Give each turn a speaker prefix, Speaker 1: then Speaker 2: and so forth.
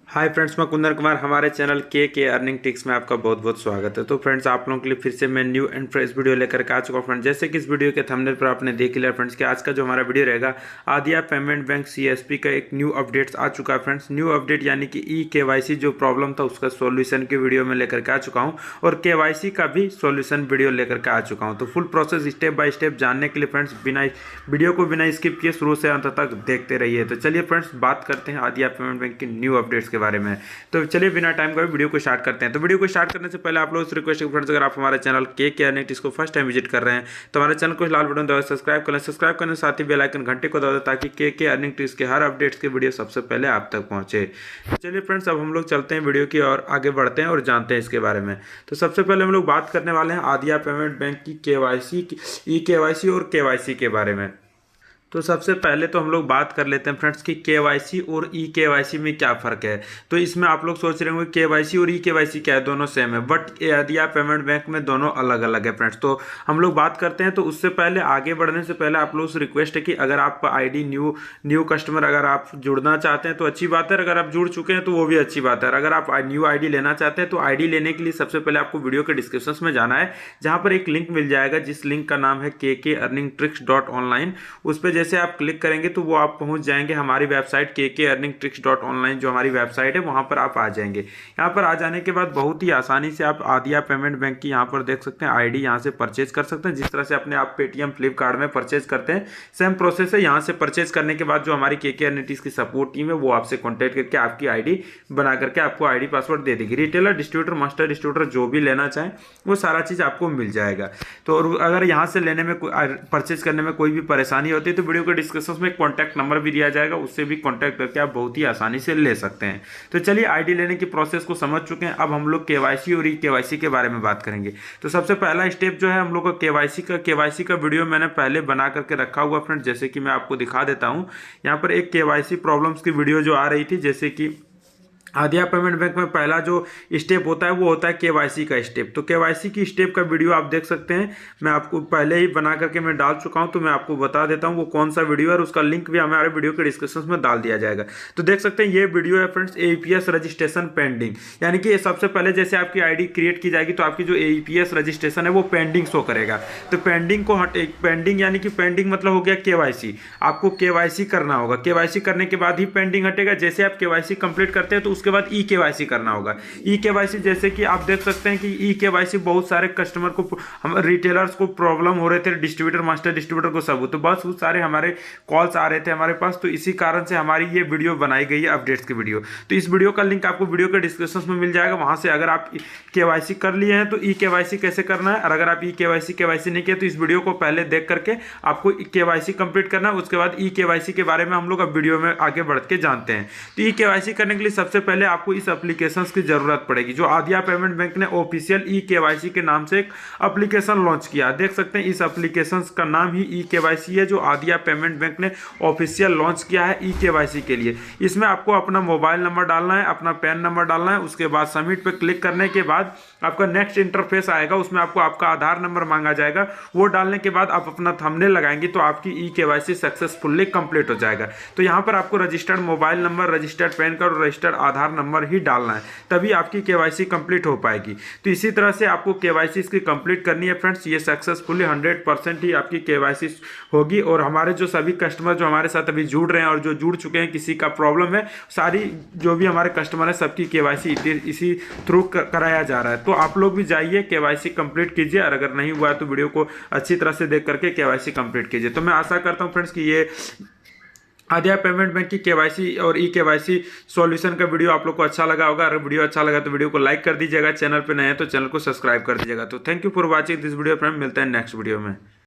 Speaker 1: Hi friends, मैं कुंदन कुमार। हमारे channel के अर्निंग टिक्स में आपका बहुत बहुत स्वागत है। तो फ्रेंड्स, आप लोगों के लिए फिर से मैं न्यू एंड फ्रेश वीडियो लेकर के आ चुका हूँ। फ्रेंड्स, जैसे कि इस वीडियो के थंबनेल पर आपने देख लिया फ्रेंड्स कि आज का जो हमारा वीडियो रहेगा, आदिया पेमेंट बैंक CSP का एक न्यू अपडेट्स आ चुका है। फ्रेंड्स, न्यू अपडेट यानी कि e-KYC जो प्रॉब्लम था उसका सोल्यूशन की वीडियो में लेकर के आ चुका हूँ और KYC का भी सोल्यूशन वीडियो लेकर के आ चुका हूँ। तो full process step by step जानने के लिए फ्रेंड्स वीडियो को बिना स्किप किए शुरू से अंत तक देखते रहिए। तो चलिए फ्रेंड्स, बात करते हैं आदिया पेमेंट बैंक की न्यू अपडेट्स के बारे में। तो चलिए बिना टाइम का वीडियो को स्टार्ट करते हैं। तो वीडियो को स्टार्ट करने से पहले आप लोगों से रिक्वेस्ट है फ्रेंड्स, अगर आप हमारे चैनल के अर्निंग टिक्स को फर्स्ट टाइम विजिट कर रहे हैं तो हमारे चैनल को लाल बटन दबाकर सब्सक्राइब करें। सब्सक्राइब करने के साथ ही बेल आइकन घंटे को दबा दें ताकि के अर्निंग टिक्स के हर अपडेट्स के वीडियो सबसे पहले आप तक पहुंचे। तो चलिए फ्रेंड्स, अब हम लोग चलते हैं वीडियो की और आगे बढ़ते हैं और जानते हैं इसके बारे में। तो सबसे पहले हम लोग बात करने वाले हैं आदिया पेमेंट बैंक की e-KYC और KYC के बारे में। तो सबसे पहले तो हम लोग बात कर लेते हैं फ्रेंड्स कि KYC और e-KYC में क्या फ़र्क है। तो इसमें आप लोग सोच रहे होंगे KYC और e-KYC क्या है, दोनों सेम है, बट आदिया पेमेंट बैंक में दोनों अलग अलग है फ्रेंड्स। तो हम लोग बात करते हैं। तो उससे पहले आगे बढ़ने से पहले आप लोग से रिक्वेस्ट है कि अगर आप ID न्यू कस्टमर अगर आप जुड़ना चाहते हैं तो अच्छी बात है, अगर आप जुड़ चुके हैं तो वो भी अच्छी बात है। अगर आप न्यू ID लेना चाहते हैं तो ID लेने के लिए सबसे पहले आपको वीडियो के डिस्क्रिप्शन में जाना है, जहाँ पर एक लिंक मिल जाएगा जिस लिंक का नाम है kearningtricks.online। उस पर जैसे आप क्लिक करेंगे तो वो आप पहुंच जाएंगे हमारी वेबसाइट kearningtricks.online, जो हमारी वेबसाइट है वहां पर आप आ जाएंगे। यहां पर आ जाने के बाद बहुत ही आसानी से आप आदिया पेमेंट बैंक की यहां पर देख सकते हैं आईडी यहां से परचेज कर सकते हैं। जिस तरह से अपने आप पेटीएम फ्लिपकार्ट में परचेज करते हैं, सेम प्रोसेस है। यहां से परचेज करने के बाद जो हमारी के अर्निंग की सपोर्ट टीम है वो आपसे कॉन्टेक्ट करके आपकी आईडी बना करके आपको आईडी पासवर्ड दे देगी। रिटेलर, डिस्ट्रीब्यूटर, मास्टर डिस्ट्रीब्यूटर जो भी लेना चाहें वो सारा चीज आपको मिल जाएगा। तो अगर यहाँ से लेने में परचेज करने में कोई भी परेशानी होती है तो वीडियो के डिस्क्रिप्शन में कॉन्टैक्ट नंबर भी दिया जाएगा, उससे भी कॉन्टैक्ट करके आप बहुत ही आसानी से ले सकते हैं। तो चलिए, आईडी लेने की प्रोसेस को समझ चुके हैं, अब हम लोग KYC और e-KYC के बारे में बात करेंगे। तो सबसे पहला स्टेप जो है हम लोग का KYC का वीडियो मैंने पहले बना करके रखा हुआ फ्रेंड्स, जैसे कि मैं आपको दिखा देता हूं। यहाँ पर एक KYC प्रॉब्लम्स की वीडियो जो आ रही थी, जैसे कि आदिया पेमेंट बैंक में पहला जो स्टेप होता है वो होता है KYC का स्टेप। तो KYC की स्टेप का वीडियो आप देख सकते हैं, मैं आपको पहले ही बना करके मैं डाल चुका हूं। तो मैं आपको बता देता हूं वो कौन सा वीडियो है और उसका लिंक भी हमारे वीडियो के डिस्क्रिप्शन में डाल दिया जाएगा। तो देख सकते हैं ये वीडियो है फ्रेंड्स, APS रजिस्ट्रेशन पेंडिंग, यानी कि सबसे पहले जैसे आपकी आईडी क्रिएट की जाएगी तो आपकी जो APS रजिस्ट्रेशन है वो पेंडिंग शो करेगा। तो पेंडिंग को पेंडिंग यानी कि पेंडिंग मतलब हो गया KYC, आपको KYC करना होगा। KYC करने के बाद ही पेंडिंग हटेगा। जैसे आप KYC कंप्लीट करते हैं तो उसके बाद e-KYC करना होगा। e-KYC जैसे कि आप देख सकते हैं कि e-KYC बहुत सारे कस्टमर को, हम रिटेलर्स को प्रॉब्लम हो रहे थे, डिस्ट्रीब्यूटर, मास्टर डिस्ट्रीब्यूटर को सब, तो बस बहुत सारे हमारे कॉल्स आ रहे थे हमारे पास। तो इसी कारण से हमारी ये वीडियो बनाई गई है, अपडेट्स की वीडियो। तो इस वीडियो का लिंक आपको वीडियो के डिस्क्रिप्शन में मिल जाएगा। वहां से अगर आप KYC कर लिए हैं तो e-KYC कैसे करना है, और अगर आप e-KYC नहीं किया तो इस वीडियो को पहले देख करके आपको KYC कंप्लीट करना है। उसके बाद e-KYC के बारे में हम लोग अब वीडियो में आगे बढ़ के जानते हैं। तो e-KYC करने के लिए सबसे पहले आपको इस एप्लीकेशंस की जरूरत पड़ेगी। जो आदिया पेमेंट बैंक ने ऑफिशियल e-KYC के नाम से एक एप्लीकेशन लॉन्च किया, देख सकते हैं इस एप्लीकेशन का नाम ही e-KYC है, जो आदिया पेमेंट बैंक ने ऑफिशियल लॉन्च किया है e-KYC के लिए। इसमें आपको अपना मोबाइल नंबर डालना है, अपना पैन नंबर डालना है। उसके बाद सबमिट पे क्लिक करने के बाद आपका नेक्स्ट इंटरफेस आएगा, उसमें आपको आपका आधार नंबर मांगा जाएगा। वो डालने के बाद आप अपना थंबनेल लगाएंगे तो आपकी e-KYC सक्सेसफुली कंप्लीट हो जाएगा। तो यहाँ पर आपको registered mobile number, registered pan card और रजिस्टर्ड आधार नंबर ही डालना है, तभी आपकी KYC कंप्लीट हो पाएगी। तो इसी तरह से आपको KYC इसकी कंप्लीट करनी है फ्रेंड्स। ये सक्सेसफुली 100% ही आपकी KYC होगी। और हमारे जो सभी कस्टमर जो हमारे साथ अभी जुड़ रहे हैं और जो जुड़ चुके हैं, किसी का प्रॉब्लम है, सारी जो भी हमारे कस्टमर है सबकी KYC इसी थ्रू कराया जा रहा है। तो आप लोग भी जाइए KYC कंप्लीट कीजिए, और अगर नहीं हुआ है तो वीडियो को अच्छी तरह से देख करके KYC कंप्लीट कीजिए। तो मैं आशा करता हूँ फ्रेंड्स कि ये आदिया पेमेंट बैंक की KYC और e-KYC सॉल्यूशन का वीडियो आप लोग को अच्छा लगा होगा। अगर वीडियो अच्छा लगा तो वीडियो को लाइक कर दीजिएगा, चैनल पे नए हैं तो चैनल को सब्सक्राइब कर दीजिएगा। तो thank you for watching this video friend, मिलते हैं नेक्स्ट वीडियो में।